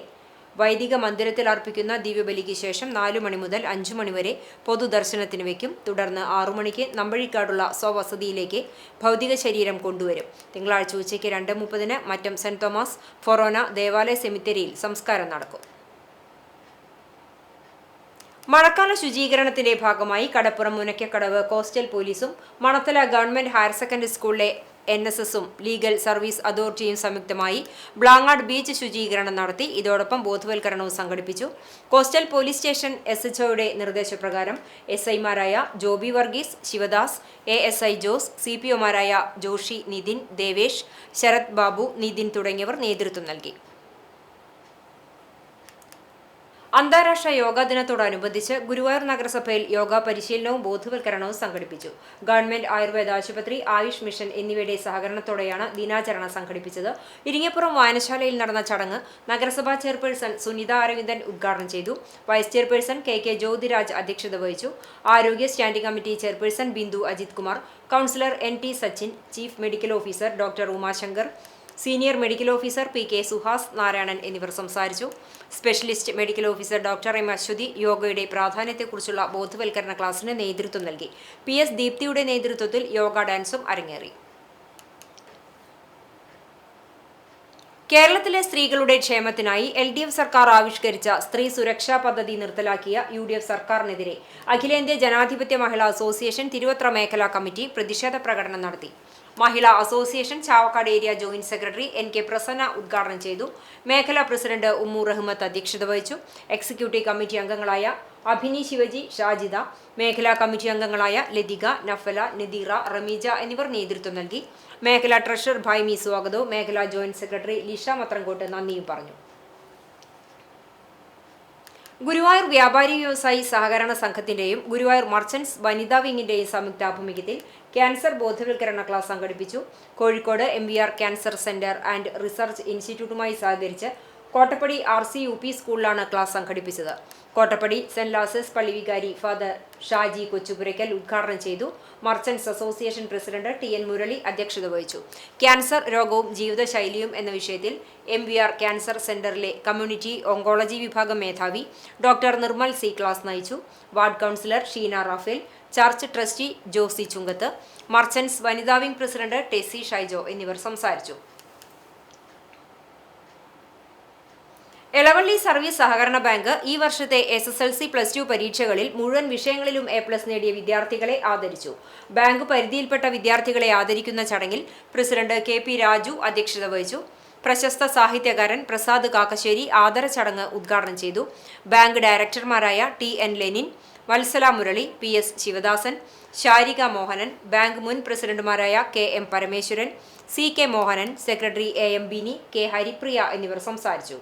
വൈദിക മന്ദിരത്തിൽ അർപ്പിക്കുന്ന ദിവ്യബലിക്ക് ശേഷം 4 മണി മുതൽ 5 മണി വരെ പൊതുദർശനത്തിന് വയ്ക്കും. തുടർന്ന് 6 മണിക്ക് നമ്പഴിക്കാടുള്ള സ്വവസതിയിലേക്ക് ഭൗതിക ശരീരം കൊണ്ടുവരും. തിങ്കളാഴ്ച ഉച്ചയ്ക്ക് 2:30 മറ്റം സെന്റ് തോമസ് ഫൊറോന ദേവാലയ സെമിത്തേരിയിൽ സംസ്കാരം നടക്കും. മഴക്കാല ശുചീകരണത്തിന്റെ ഭാഗമായി കടപ്പുറം മുനക്കക്കടവ് കോസ്റ്റൽ പോലീസും മണത്തല ഗവൺമെന്റ് ഹയർ സെക്കൻഡറി സ്കൂളിലെ NSSഉം ലീഗൽ സർവീസ് അതോറിറ്റിയും സംയുക്തമായി ബ്ലാങ്ങാട് ബീച്ച് ശുചീകരണം നടത്തി. ഇതോടൊപ്പം ബോധവൽക്കരണവും സംഘടിപ്പിച്ചു. കോസ്റ്റൽ പോലീസ് സ്റ്റേഷൻ SHOയുടെ നിർദ്ദേശപ്രകാരം SIമാരായ ജോബി വർഗീസ്, ശിവദാസ്, ASI ജോസ്, CPOമാരായ ജോഷി, നിതിൻ, ദേവേഷ്, ശരത് ബാബു, നിതിൻ തുടങ്ങിയവർ നേതൃത്വം നൽകി. അന്താരാഷ്ട്ര യോഗാ ദിനത്തോടനുബന്ധിച്ച് ഗുരുവായൂർ നഗരസഭയിൽ യോഗ പരിശീലനവും ബോധവൽക്കരണവും സംഘടിപ്പിച്ചു. ഗവൺമെന്റ് ആയുർവേദ ആശുപത്രി, ആയുഷ് മിഷൻ എന്നിവയുടെ സഹകരണത്തോടെയാണ് ദിനാചരണം സംഘടിപ്പിച്ചത്. ഇരിങ്ങപ്പുറം വായനശാലയിൽ നടന്ന ചടങ്ങ് നഗരസഭാ ചെയർപേഴ്സൺ സുനിത അരവിന്ദൻ ഉദ്ഘാടനം ചെയ്തു. വൈസ് ചെയർപേഴ്സൺ KK ജ്യോതിരാജ് അധ്യക്ഷത വഹിച്ചു. ആരോഗ്യ standing committee chairperson Bindu Ajith Kumar, councillor NT Sachin, chief medical officer doctor Umashankar, senior medical officer PK Suhas Narayanan എന്നിവർ സംസാരിച്ചു. Specialist medical officer doctor M Aswathi യോഗയുടെ പ്രാധാന്യത്തെക്കുറിച്ചുള്ള ബോധവൽക്കരണ ക്ലാസിന് നേതൃത്വം നൽകി. PS ദീപ്തിയുടെ നേതൃത്വത്തിൽ യോഗ ഡാൻസും അരങ്ങേറി. കേരളത്തിലെ സ്ത്രീകളുടെ ക്ഷേമത്തിനായി LDF സർക്കാർ ആവിഷ്കരിച്ച സ്ത്രീ സുരക്ഷാ പദ്ധതി നിർത്തലാക്കിയ UDF സർക്കാരിനെതിരെ അഖിലേന്ത്യാ ജനാധിപത്യ മഹിളാ അസോസിയേഷൻ തിരുവത്ര മേഖലാ കമ്മിറ്റി പ്രതിഷേധ പ്രകടനം നടത്തി. Mahila association Chavakkad area joint secretary NK Prasanna ഉദ്ഘാടനം ചെയ്തു. മേഖലാ പ്രസിഡന്റ് ഉമ്മു റഹ്മത്ത് അധ്യക്ഷത വഹിച്ചു. എക്സിക്യൂട്ടീവ് കമ്മിറ്റി അംഗങ്ങളായ അഭിനി ശിവജി, ഷാജിദ, മേഖലാ കമ്മിറ്റി അംഗങ്ങളായ ലതിക, നഫല, നദീറ, റമീജ എന്നിവർ നേതൃത്വം നൽകി. മേഖലാ ട്രഷറർ ഭൈമി സ്വാഗതവും മേഖലാ ജോയിന്റ് സെക്രട്ടറി ലിഷ മത്രങ്കോട്ട് നന്ദിയും പറഞ്ഞു. ഗുരുവായൂർ വ്യാപാരി വ്യവസായി സഹകരണ സംഘത്തിന്റെയും ഗുരുവായൂർ മർച്ചന്റ്സ് വനിതാ വിങ്ങിന്റെയും സംയുക്താഭിമുഖ്യത്തിൽ ക്യാൻസർ ബോധവൽക്കരണ ക്ലാസ് സംഘടിപ്പിച്ചു. Kozhikode MVR cancer centre and research ഇൻസ്റ്റിറ്റ്യൂട്ടുമായി സഹകരിച്ച് കോട്ടപ്പടി RCUP സ്കൂളിലാണ് ക്ലാസ് സംഘടിപ്പിച്ചത്. കോട്ടപ്പടി സെന്റ് ലാസേഴ്സ് പള്ളി വികാരി ഫാദർ ഷാജി കൊച്ചുപുരയ്ക്കൽ ഉദ്ഘാടനം ചെയ്തു. Merchants association president TN Murali അധ്യക്ഷത വഹിച്ചു. ക്യാൻസർ രോഗവും ജീവിതശൈലിയും എന്ന വിഷയത്തിൽ MVR ക്യാൻസർ സെന്ററിലെ കമ്മ്യൂണിറ്റി ഓങ്കോളജി വിഭാഗം മേധാവി ഡോക്ടർ നിർമ്മൽ C ക്ലാസ് നയിച്ചു. Ward councillor Sheena Raphael, church trustee Josy Chungath, merchants വനിതാ വിംഗ് പ്രസിഡന്റ് ടെസി ഷൈജോ എന്നിവർ സംസാരിച്ചു. എളവള്ളി സർവീസ് സഹകരണ ബാങ്ക് ഈ വർഷത്തെ SSLC+2 പരീക്ഷകളിൽ മുഴുവൻ വിഷയങ്ങളിലും A+ നേടിയ വിദ്യാർത്ഥികളെ ആദരിച്ചു. ബാങ്ക് പരിധിയിൽപ്പെട്ട വിദ്യാർത്ഥികളെ ആദരിക്കുന്ന ചടങ്ങിൽ പ്രസിഡന്റ് KP രാജു അധ്യക്ഷത വഹിച്ചു. പ്രശസ്ത സാഹിത്യകാരൻ പ്രസാദ് കാക്കശ്ശേരി ആദര ചടങ്ങ് ഉദ്ഘാടനം ചെയ്തു. ബാങ്ക് ഡയറക്ടർമാരായ TN Lenin, Valsala Murali, PS Sivadasan, Sarika Mohanan, bank മുൻ പ്രസിഡന്റുമാരായ KM Parameswaran, CK Mohanan, secretary AM Bini, K Haripriya എന്നിവർ സംസാരിച്ചു.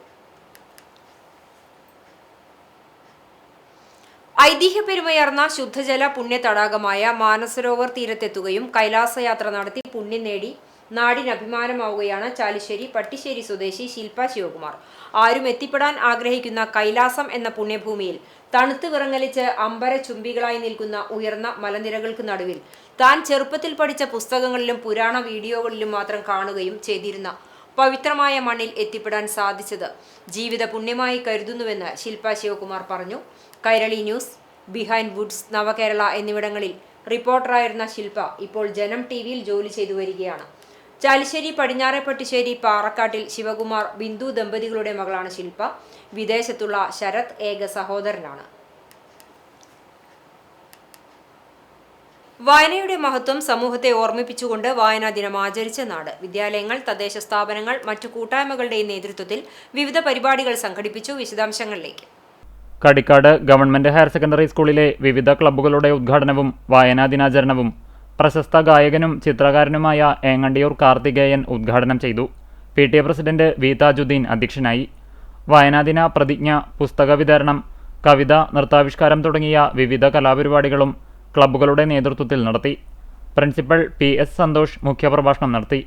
ഐതിഹ്യപെരുമയാർന്ന ശുദ്ധജല പുണ്യ തടാകമായ മാനസരോവർ തീരത്തെത്തുകയും കൈലാസയാത്ര നടത്തി പുണ്യം നേടി നാടിനഭിമാനമാവുകയാണ് ചാലിശ്ശേരി പട്ടിശ്ശേരി സ്വദേശി ശില്പ ശിവകുമാർ. ആരും എത്തിപ്പെടാൻ ആഗ്രഹിക്കുന്ന കൈലാസം എന്ന പുണ്യഭൂമിയിൽ തണുത്ത് വിറങ്ങലിച്ച് അമ്പര ചുംബികളായി നിൽക്കുന്ന ഉയർന്ന മലനിരകൾക്ക് നടുവിൽ താൻ ചെറുപ്പത്തിൽ പഠിച്ച പുസ്തകങ്ങളിലും പുരാണ വീഡിയോകളിലും മാത്രം കാണുകയും ചെയ്തിരുന്ന പവിത്രമായ മണ്ണിൽ എത്തിപ്പെടാൻ സാധിച്ചത് ജീവിത പുണ്യമായി കരുതുന്നുവെന്ന് ശില്പ ശിവകുമാർ പറഞ്ഞു. കൈരളി ന്യൂസ്, ബിഹൈൻഡ് വുഡ്സ്, നവകേരള എന്നിവിടങ്ങളിൽ റിപ്പോർട്ടറായിരുന്ന ശില്പ ഇപ്പോൾ ജനം TVയിൽ ജോലി ചെയ്തു വരികയാണ്. ചാലിശ്ശേരി പടിഞ്ഞാറെ പട്ടിശ്ശേരി പാറക്കാട്ടിൽ ശിവകുമാർ ബിന്ദു ദമ്പതികളുടെ മകളാണ് ശില്പ. വിദേശത്തുള്ള ശരത് ഏക സഹോദരനാണ്. വായനയുടെ മഹത്വം സമൂഹത്തെ ഓർമ്മിപ്പിച്ചുകൊണ്ട് വായനാ ദിനം ആചരിച്ച നാട്. വിദ്യാലയങ്ങൾ, തദ്ദേശ സ്ഥാപനങ്ങൾ, മറ്റു കൂട്ടായ്മകളുടെയും നേതൃത്വത്തിൽ വിവിധ പരിപാടികൾ സംഘടിപ്പിച്ചു. വിശദാംശങ്ങളിലേക്ക്. കടിക്കാട് ഗവൺമെന്റ് ഹയർ സെക്കൻഡറി സ്കൂളിലെ വിവിധ ക്ലബ്ബുകളുടെ ഉദ്ഘാടനവും വായനാ ദിനാചരണവും പ്രശസ്ത ഗായകനും ചിത്രകാരനുമായ ഏങ്ങണ്ടിയൂർ കാർത്തികേയൻ ഉദ്ഘാടനം ചെയ്തു. PTA പ്രസിഡന്റ് V താജുദ്ദീൻ അധ്യക്ഷനായി. വായനാദിന പ്രതിജ്ഞ, പുസ്തക വിതരണം, കവിത, നൃത്താവിഷ്കാരം തുടങ്ങിയ വിവിധ കലാപരിപാടികളും ക്ലബ്ബുകളുടെ നേതൃത്വത്തിൽ നടത്തി. പ്രിൻസിപ്പൽ PS സന്തോഷ് മുഖ്യപ്രഭാഷണം നടത്തി.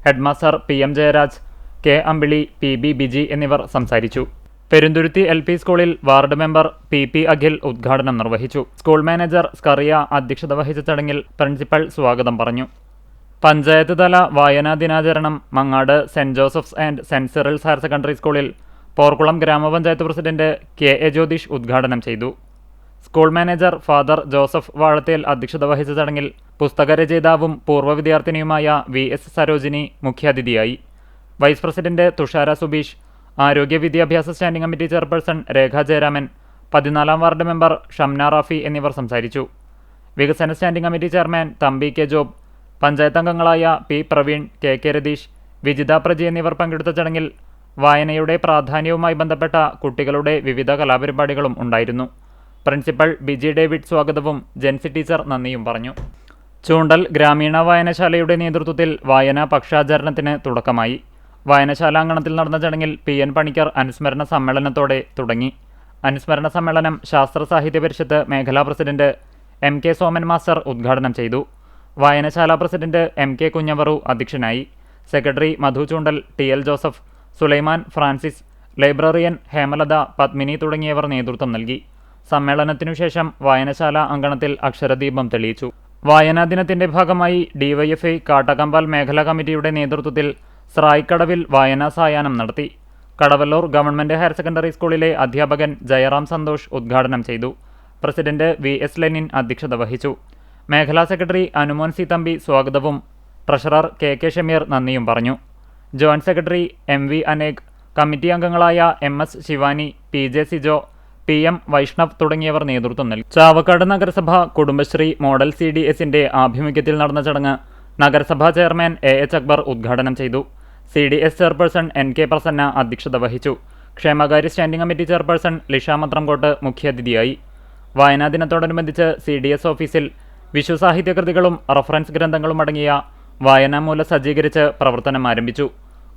ഹെഡ്മാസ്റ്റർ PM ജയരാജ്, K അമ്പിളി, PB ബിജി എന്നിവർ സംസാരിച്ചു. പെരുന്തുരുത്തി LP സ്കൂളിൽ വാർഡ് മെമ്പർ PP അഖിൽ ഉദ്ഘാടനം നിർവഹിച്ചു. സ്കൂൾ മാനേജർ സ്കറിയ അധ്യക്ഷത വഹിച്ച ചടങ്ങിൽ പ്രിൻസിപ്പൽ സ്വാഗതം പറഞ്ഞു. പഞ്ചായത്ത് തല വായനാ ദിനാചരണം Mangad saint Joseph's and saint Cyril's higher secondary സ്കൂളിൽ പോർക്കുളം ഗ്രാമപഞ്ചായത്ത് പ്രസിഡന്റ് KA ജ്യോതിഷ് ഉദ്ഘാടനം ചെയ്തു. സ്കൂൾ മാനേജർ ഫാദർ ജോസഫ് വാഴത്തേൽ അധ്യക്ഷത വഹിച്ച ചടങ്ങിൽ പുസ്തകരചയിതാവും പൂർവ്വ വിദ്യാർത്ഥിനിയുമായ VS സരോജിനി മുഖ്യാതിഥിയായി. വൈസ് പ്രസിഡന്റ് തുഷാര സുബീഷ്, ആരോഗ്യ വിദ്യാഭ്യാസ സ്റ്റാൻഡിംഗ് കമ്മിറ്റി ചെയർപേഴ്സൺ രേഖ ജയരാമൻ, 14-ാം വാർഡ് മെമ്പർ ഷംന റാഫി എന്നിവർ സംസാരിച്ചു. വികസന standing committee chairman Thampi K job, panchayat അംഗങ്ങളായ P പ്രവീൺ, KK രതീഷ്, വിജിത പ്രജി എന്നിവർ പങ്കെടുത്ത ചടങ്ങിൽ വായനയുടെ പ്രാധാന്യവുമായി ബന്ധപ്പെട്ട കുട്ടികളുടെ വിവിധ കലാപരിപാടികളും ഉണ്ടായിരുന്നു. പ്രിൻസിപ്പൽ ബിജി ഡേവിഡ് സ്വാഗതവും ജെൻസി ടീച്ചർ നന്ദിയും പറഞ്ഞു. ചൂണ്ടൽ ഗ്രാമീണ വായനശാലയുടെ നേതൃത്വത്തിൽ വായനാ പക്ഷാചരണത്തിന് തുടക്കമായി. വായനശാലാങ്കണത്തിൽ നടന്ന ചടങ്ങിൽ PN പണിക്കർ അനുസ്മരണ സമ്മേളനത്തോടെ തുടങ്ങി. അനുസ്മരണ സമ്മേളനം ശാസ്ത്ര സാഹിത്യ പരിഷത്ത് മേഖലാ പ്രസിഡന്റ് MK സോമൻ മാസ്റ്റർ ഉദ്ഘാടനം ചെയ്തു. വായനശാല പ്രസിഡന്റ് MK കുഞ്ഞവറു അധ്യക്ഷനായി. സെക്രട്ടറി മധു ചൂണ്ടൽ, TL Joseph, Sulaiman Francis, librarian Hemalatha, Padmini തുടങ്ങിയവർ നേതൃത്വം നൽകി. സമ്മേളനത്തിനുശേഷം വായനശാല അങ്കണത്തിൽ അക്ഷരദീപം തെളിയിച്ചു. വായനാ ദിനത്തിന്റെ ഭാഗമായി DYFI കാട്ടകമ്പാൽ മേഖലാ കമ്മിറ്റിയുടെ നേതൃത്വത്തിൽ സ്രായിക്കടവിൽ വായനാ സായാഹ്നം നടത്തി. കടവല്ലൂർ ഗവൺമെന്റ് ഹയർ സെക്കൻഡറി സ്കൂളിലെ അധ്യാപകൻ ജയറാം സന്തോഷ് ഉദ്ഘാടനം ചെയ്തു. പ്രസിഡന്റ് VS ലെനിൻ അധ്യക്ഷത വഹിച്ചു. മേഖലാ സെക്രട്ടറി അനുമോൻ സി തമ്പി സ്വാഗതവും ട്രഷറർ KK ഷമീർ നന്ദിയും പറഞ്ഞു. Joint secretary MV Anek, committee അംഗങ്ങളായ MS Shivani, PJ Sijo, PM Vaishnav തുടങ്ങിയവർ നേതൃത്വം നൽകി. ചാവക്കാട് നഗരസഭ കുടുംബശ്രീ മോഡൽ CDSന്റെ ആഭിമുഖ്യത്തിൽ നടന്ന ചടങ്ങ് നഗരസഭാ ചെയർമാൻ AH അക്ബർ ഉദ്ഘാടനം ചെയ്തു. CDS ചെയർപേഴ്സൺ NK പ്രസന്ന അധ്യക്ഷത വഹിച്ചു. ക്ഷേമകാര്യ സ്റ്റാൻഡിംഗ് കമ്മിറ്റി ചെയർപേഴ്സൺ ലിഷ മത്രംകോട്ട് മുഖ്യാതിഥിയായി. വായനാ ദിനത്തോടനുബന്ധിച്ച് CDS ഓഫീസിൽ വിഷു സാഹിത്യകൃതികളും റഫറൻസ് ഗ്രന്ഥങ്ങളും അടങ്ങിയ വായനാമൂല സജ്ജീകരിച്ച് പ്രവർത്തനം ആരംഭിച്ചു.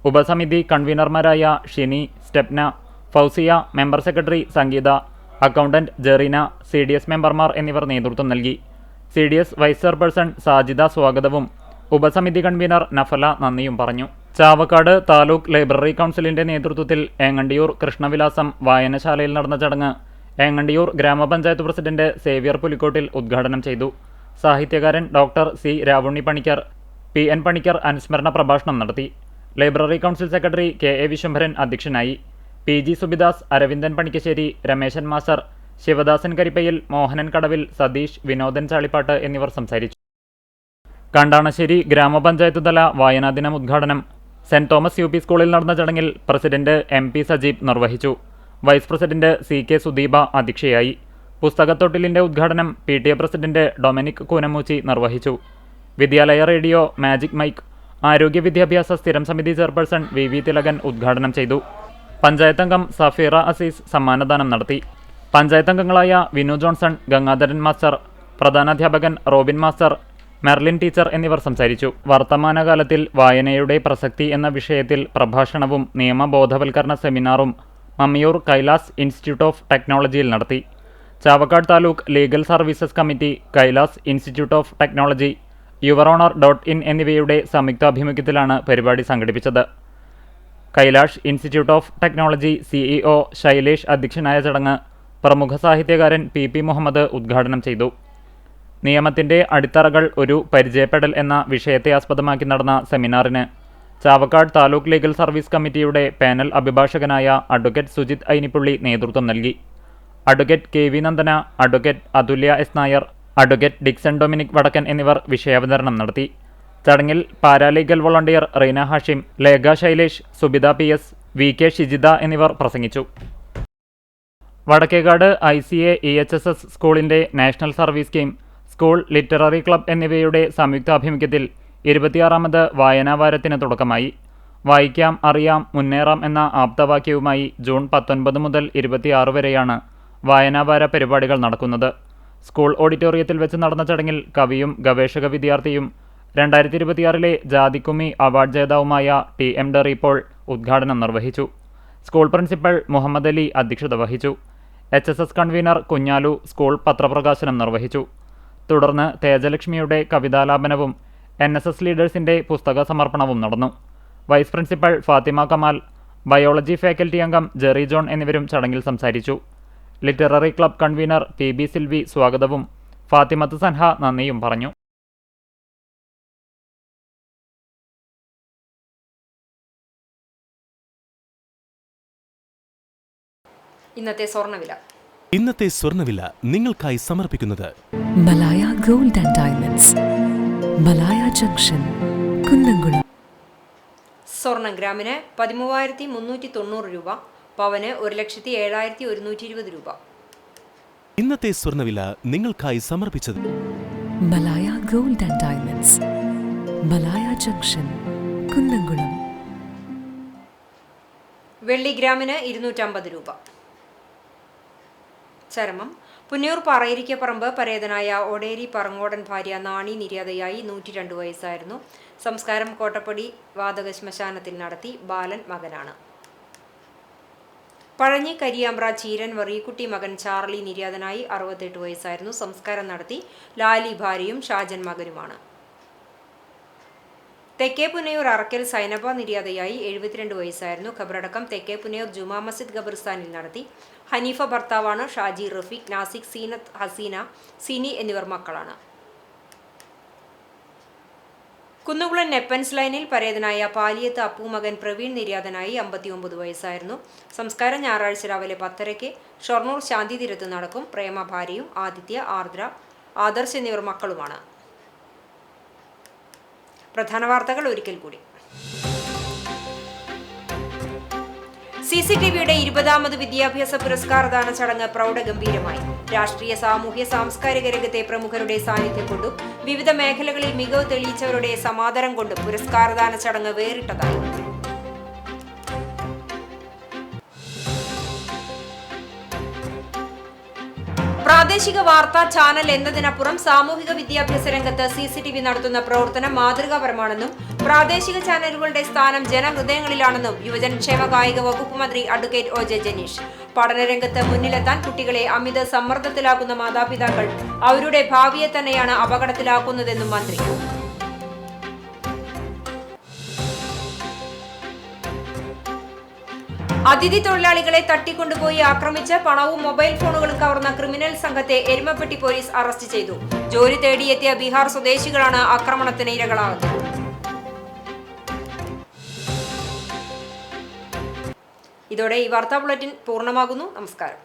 ഉപസമിതി കൺവീനർമാരായ ഷിനി, സ്റ്റെപ്ന, ഫൗസിയ, മെമ്പർ സെക്രട്ടറി സംഗീത, അക്കൗണ്ടന്റ് ജെറീന, CDS മെമ്പർമാർ എന്നിവർ നേതൃത്വം നൽകി. CDS വൈസ് ചെയർപേഴ്സൺ സാജിദ സ്വാഗതവും ഉപസമിതി കൺവീനർ നഫല നന്ദിയും പറഞ്ഞു. ചാവക്കാട് താലൂക്ക് ലൈബ്രറി കൗൺസിലിന്റെ നേതൃത്വത്തിൽ ഏങ്ങണ്ടിയൂർ കൃഷ്ണവിലാസം വായനശാലയിൽ നടന്ന ചടങ്ങ് ഏങ്ങണ്ടിയൂർ ഗ്രാമപഞ്ചായത്ത് പ്രസിഡന്റ് സേവ്യർ പുലിക്കോട്ടിൽ ഉദ്ഘാടനം ചെയ്തു. സാഹിത്യകാരൻ doctor C Ravunni Panicker, PN Panicker അനുസ്മരണ പ്രഭാഷണം നടത്തി. Library council secretary KA Viswambharan അധ്യക്ഷനായി. PG സുബിദാസ്, അരവിന്ദൻ പണിക്കശ്ശേരി, രമേശൻ മാസ്റ്റർ, ശിവദാസൻ കരിപ്പയിൽ, മോഹനൻ കടവിൽ, സതീഷ്, വിനോദൻ ചാളിപ്പാട്ട് എന്നിവർ സംസാരിച്ചു. കണ്ടാണശ്ശേരി ഗ്രാമപഞ്ചായത്ത് തല വായനാ ദിനം ഉദ്ഘാടനം സെന്റ് തോമസ് UP സ്കൂളിൽ നടന്ന ചടങ്ങിൽ പ്രസിഡന്റ് MP സജീബ് നിർവഹിച്ചു. വൈസ് പ്രസിഡന്റ് CK സുദീപ അധ്യക്ഷയായി. പുസ്തകത്തൊട്ടിലിന്റെ ഉദ്ഘാടനം PTA പ്രസിഡന്റ് ഡൊമിനിക് കൂനമൂച്ചി നിർവഹിച്ചു. വിദ്യാലയ റേഡിയോ മാജിക് മൈക്ക് ആരോഗ്യ വിദ്യാഭ്യാസ സ്ഥിരം സമിതി ചെയർപേഴ്സൺ VV തിലകൻ ഉദ്ഘാടനം ചെയ്തു. പഞ്ചായത്ത് അംഗം സഫീറ അസീസ് സമ്മാനദാനം നടത്തി. പഞ്ചായത്ത് അംഗങ്ങളായ വിനു ജോൺസൺ, ഗംഗാധരൻ മാസ്റ്റർ, പ്രധാനാധ്യാപകൻ റോബിൻ മാസ്റ്റർ, മെർലിൻ ടീച്ചർ എന്നിവർ സംസാരിച്ചു. വർത്തമാനകാലത്തിൽ വായനയുടെ പ്രസക്തി എന്ന വിഷയത്തിൽ പ്രഭാഷണവും നിയമബോധവൽക്കരണ സെമിനാറും മമ്മിയൂർ കൈലാസ് ഇൻസ്റ്റിറ്റ്യൂട്ട് ഓഫ് ടെക്നോളജിയിൽ നടത്തി. Chavakkad taluk legal services committee, Kailas Institute of Technology, യുവറോണർ.in എന്നിവയുടെ സംയുക്താഭിമുഖ്യത്തിലാണ് പരിപാടി സംഘടിപ്പിച്ചത്. Kailash Institute of Technology CEO Sailesh അധ്യക്ഷനായ ചടങ്ങ് പ്രമുഖ സാഹിത്യകാരൻ PP മുഹമ്മദ് ഉദ്ഘാടനം ചെയ്തു. നിയമത്തിന്റെ അടിത്തറകൾ ഒരു പരിചയപ്പെടൽ എന്ന വിഷയത്തെ ആസ്പദമാക്കി നടന്ന സെമിനാറിന് ചാവക്കാട് താലൂക്ക് ലീഗൽ സർവീസ് കമ്മിറ്റിയുടെ പാനൽ അഭിഭാഷകനായ അഡ്വക്കേറ്റ് സുജിത് ഐനിപ്പുള്ളി നേതൃത്വം നൽകി. അഡ്വക്കേറ്റ് KV നന്ദന, അഡ്വക്കേറ്റ് അതുല്യ S Nair, advocate Dixon Dominic വടക്കൻ എന്നിവർ വിഷയാവതരണം നടത്തി. ചടങ്ങിൽ paralegal volunteer Reena Hashim, Lekha Shailesh, Subitha PS, VK Shijitha എന്നിവർ പ്രസംഗിച്ചു. വടക്കേകാട് ICA EHSS സ്കൂളിന്റെ national service scheme, school literary club എന്നിവയുടെ സംയുക്താഭിമുഖ്യത്തിൽ 26ാമത് വായനാ വാരത്തിന് തുടക്കമായി. വായിക്കാം, അറിയാം, മുന്നേറാം എന്ന ആപ്തവാക്യവുമായി ജൂൺ 19 മുതൽ 26 വരെയാണ് വായനാവാര പരിപാടികൾ നടക്കുന്നത്. സ്കൂൾ ഓഡിറ്റോറിയത്തിൽ വെച്ച് നടന്ന ചടങ്ങിൽ കവിയും ഗവേഷക വിദ്യാർത്ഥിയും 2026 ജാതിക്കുമ്മി അവാർഡ് ജേതാവുമായ TM ഡെറി പോൾ ഉദ്ഘാടനം നിർവഹിച്ചു. സ്കൂൾ പ്രിൻസിപ്പൽ മുഹമ്മദ് അലി അധ്യക്ഷത വഹിച്ചു. HSS കൺവീനർ കുഞ്ഞാലു സ്കൂൾ പത്രപ്രകാശനം നിർവഹിച്ചു. തുടർന്ന് തേജലക്ഷ്മിയുടെ കവിതാലാപനവും NSS ലീഡേഴ്സിന്റെ പുസ്തക സമർപ്പണവും നടന്നു. Vice principal Fathima Kamal, biology faculty അംഗം ജെറി ജോൺ എന്നിവരും ചടങ്ങിൽ സംസാരിച്ചു. Literary club convener PB Silvy സ്വാഗതവും ഫാത്തിമത്ത് സൻഹ നന്ദിയും പറഞ്ഞു. ഇന്നത്തെ സ്വർണ്ണവില. ഇന്നത്തെ സ്വർണ്ണവില നിങ്ങൾക്കായി സമർപ്പിക്കുന്നത് Malaya gold and diamonds, Malaya junction, Kunnamkulam. സ്വർണം ഗ്രാമിന് 13,390 രൂപ, പവന് 1,07,120 രൂപ. ഇന്നത്തെ സ്വർണ്ണവില നിങ്ങൾക്കായി സമർപ്പിച്ചത് Malaya gold and diamonds, Malaya junction, Kunnamkulam. വെള്ളി ഗ്രാമിന് 250 രൂപ. ചരമം പുന്നൂർ പറയിരിക്കപ്പറമ്പ് പരേതനായ ഒടേരി പറങ്ങോടൻ ഭാര്യ നാണി നിര്യാതയായി 102 വയസ്സായിരുന്നു. സംസ്കാരം കോട്ടപ്പടി വാതക ശ്മശാനത്തിൽ നടത്തി. ബാലൻ മകനാണ്. പഴഞ്ഞി കരിയാമ്പ്ര ചീരൻ വറീക്കുട്ടി മകൻ ചാർലി നിര്യാതനായി 68 വയസ്സായിരുന്നു. സംസ്കാരം നടത്തി. ലാലി ഭാര്യയും ഷാജൻ മകനുമാണ്. തെക്കേ പുന്നയൂർ അറക്കൽ സൈനബ നിര്യാതയായി 72 വയസ്സായിരുന്നു. ഖബറടക്കം തെക്കേ പുന്നയൂർ ജുമാ മസ്ജിദ് ഖബർസ്ഥാനിൽ നടത്തി. ഹനീഫ ഭർത്താവാണ്. ഷാജി, റഫീഖ്, നാസിക്, സീനത്ത്, ഹസീന, സിനി എന്നിവർ മക്കളാണ്. കുന്നുകുളം നെപ്പൻസ് ലൈനിൽ പരേതനായ പാലിയത്ത് അപ്പു മകൻ പ്രവീൺ നിര്യാതനായി 59 വയസ്സായിരുന്നു. സംസ്കാരം ഞായറാഴ്ച രാവിലെ 10:30 ഷൊർണൂർ ശാന്തി തീരത്ത് നടക്കും. പ്രേമ ഭാര്യയും ആദിത്യ, ആർദ്ര, ആദർശ് എന്നിവർ മക്കളുമാണ്. പ്രധാന വാർത്തകൾ ഒരിക്കൽ കൂടി. CCTVയുടെ 20ാമത് വിദ്യാഭ്യാസ പുരസ്കാരദാന ചടങ്ങ് പ്രൗഢഗംഭീരമായി. രാഷ്ട്രീയ, സാമൂഹ്യ, സാംസ്കാരിക രംഗത്തെ പ്രമുഖരുടെ സാന്നിധ്യം കൊണ്ടും വിവിധ മേഖലകളിൽ മികവ് തെളിയിച്ചവരുടെ സമാദരം കൊണ്ടും പുരസ്കാരദാന ചടങ്ങ് വേറിട്ടതായി. പ്രാദേശിക വാർത്താ ചാനൽ എന്നതിനപ്പുറം സാമൂഹിക വിദ്യാഭ്യാസ രംഗത്ത് CCTV നടത്തുന്ന പ്രവർത്തനം മാതൃകാപരമാണെന്നും പ്രാദേശിക ചാനലുകളുടെ സ്ഥാനം ജനഹൃദയങ്ങളിലാണെന്നും യുവജനക്ഷേമ കായിക വകുപ്പ് മന്ത്രി അഡ്വക്കേറ്റ് OJ ജനീഷ്. പഠനരംഗത്ത് മുന്നിലെത്താൻ കുട്ടികളെ അമിത സമ്മർദ്ദത്തിലാക്കുന്ന മാതാപിതാക്കൾ അവരുടെ ഭാവിയെ തന്നെയാണ് അപകടത്തിലാക്കുന്നതെന്നും മന്ത്രി. അതിഥി തൊഴിലാളികളെ തട്ടിക്കൊണ്ടുപോയി ആക്രമിച്ച് പണവും മൊബൈൽ ഫോണുകളും കവർന്ന ക്രിമിനൽ സംഘത്തെ എരുമപ്പെട്ടി പോലീസ് അറസ്റ്റ് ചെയ്തു. ജോലി തേടിയെത്തിയ ബീഹാർ സ്വദേശികളാണ് ആക്രമണത്തിന് ഇരകളാകുന്നത്. ഇതോടെ ഈ വാർത്താ ബുള്ളറ്റിൻ പൂർണ്ണമാകുന്നു. നമസ്കാരം.